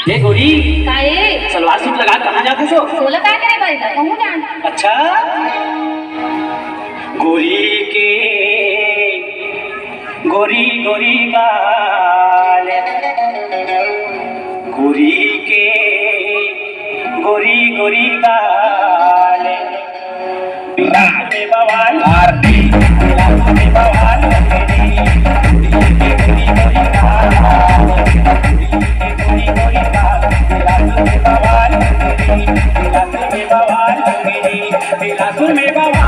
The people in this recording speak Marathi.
ये गोरी काय है? सलवार सूट लगा कहाँ जाते सो? सोलह काय करे भाई का कहूँ जान। अच्छा गोरी के गोरी गोरी गाल गोरी के गोरी गोरी गाल बिहार में बवाल बिहार में बवाल गोरी गोरी गाल गोरी गोरी गाल बिलासपुर में बवाल बिलासपुर में बवाल